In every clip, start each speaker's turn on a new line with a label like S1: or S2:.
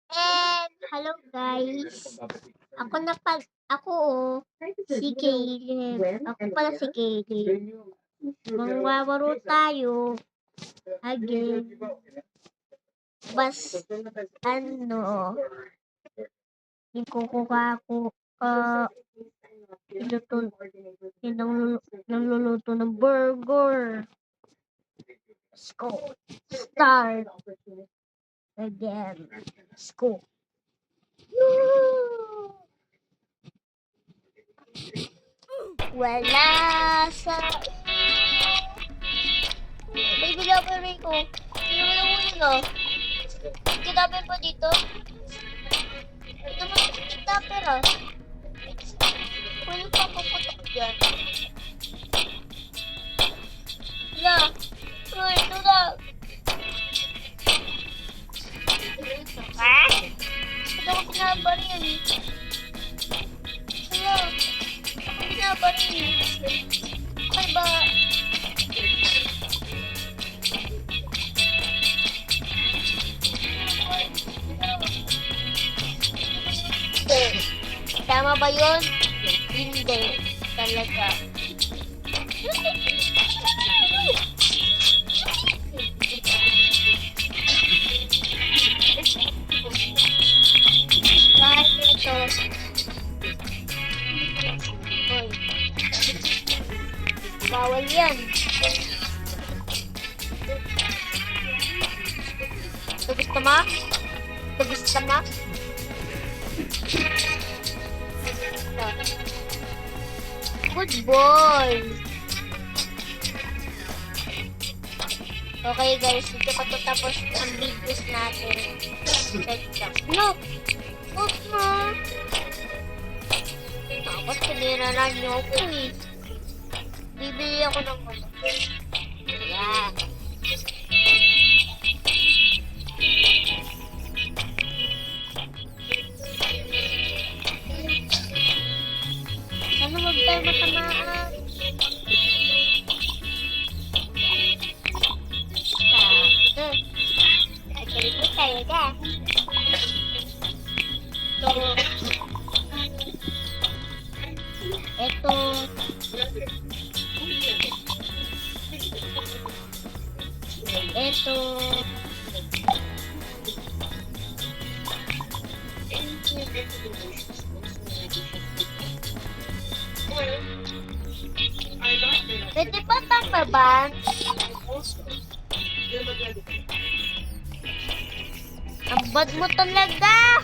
S1: Hello guys. Si Caleb. Ako pala si Caleb. Magwawaro tayo. Again. Ano, ikukuha ko, niluto, nagluluto ng burger. Let's go. Start. Again. Let's go. Wala sa may bigay ko. Sino mo lang ulit no? Kitapin po dito. Ito mo kitapin ah. Pwede pa puputok dyan. Wala. Uy, ito na. Ah? Ito ko pinabaril. Wala. Ako pinabaril. Ay ba? Tama ba yun? Hindi. Talaga. Kahit ito. Hoy. Bawal yan. Ito gusto mo? Ito gusto mo? Good boy. Okay guys, dito pa tapos ang videos natin. Look! Look mo! Tapos piniraran niyo ako eh. Bibili ako ng mga. Ayan. Ano wag tayo matamaan? Ito tayo ka. Ito. Pwede ba tambaban? Ang bad mo talaga!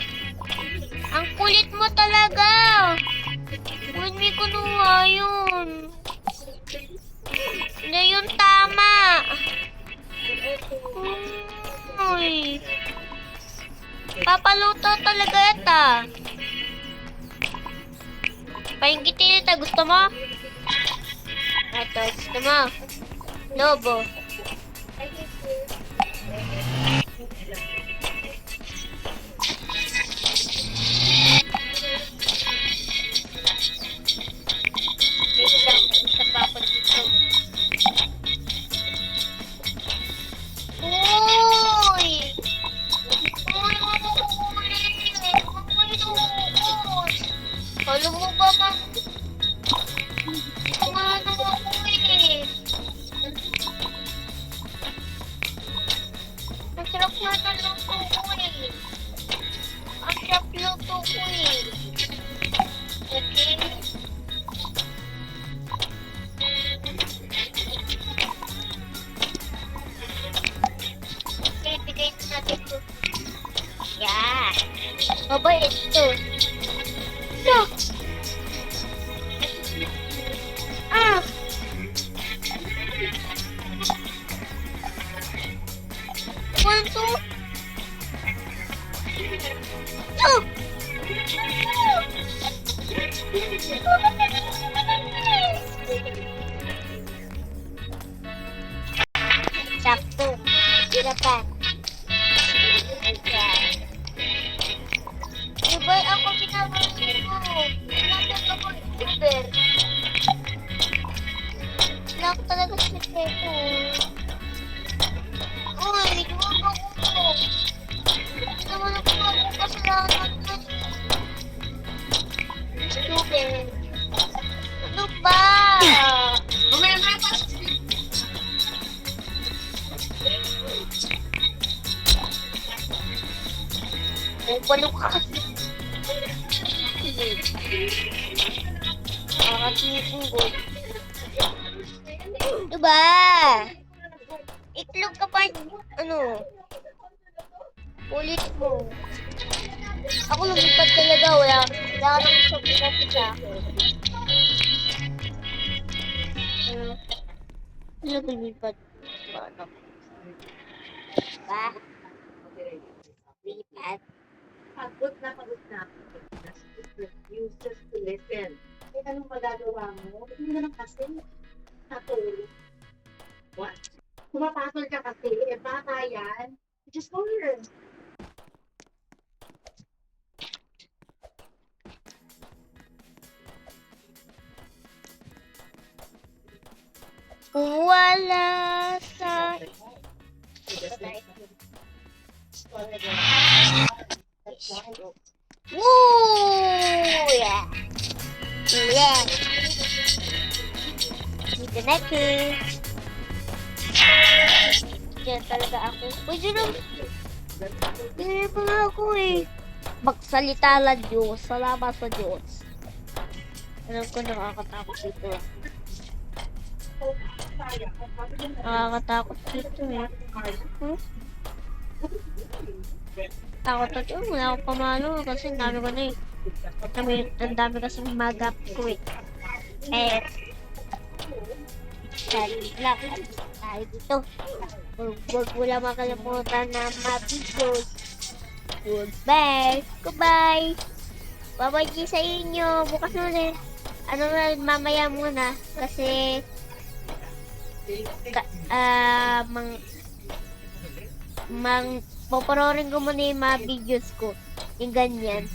S1: Ang kulit mo talaga! Hindi ko nuha yun. Hindi yun tama. Uy. Papaluto talaga ito. Painggitin ito. Gusto mo? Ito. Gusto mo? Lobo. Alam mo ba, ma'am? Kumano ako eh. Masarap na naluto ko eh. Ang sarap luto ko eh. Okay? Okay, bigay natin ito. Yeah. Mabait ito. Look! Ah! One, two. Look! Sakto. Hirapan. Diba ako pinabalik mo? Nakita ako super. Lang talaga si Pepo. Uy, duwag ako. Hindi naman ako Pupalo ka kasi. Nakakatingin ko. Diba? Itlog ka pa, ano? Ulit mo. Ako lumipad talaga, wala ka nang sabi sa akin. Ano lumipad? Ano? Ba? Lipat?
S2: Pagod na pagod na. Useless to listen. Eh, anong magagawa mo? Hindi na lang kasi. Natulog. What? Pumapasol ka kasi. Eh, bata yan. Just learn.
S1: Wala sa... Woo! Yeah! Yeah! Dito na ko. Diyan talaga ako. Pwede na. Ganyan pa nga ako eh. Magsalita lang Diyos. Salamat sa Diyos. Alam ko nakakatakot dito. Nakakatakot dito eh. Takot na dito. Wala akong pamalo kasi ang dami ko na eh. Ang dami kasi magap ko eh. Eh. Dali lang. Tayo dito. Huwag wala makalimutan na mabigos. Goodbye. Goodbye. Babay sa inyo. Bukas na ulit. Ano na, mamaya muna. Kasi pupororin ko muna yung mga videos ko. Yung ganyan.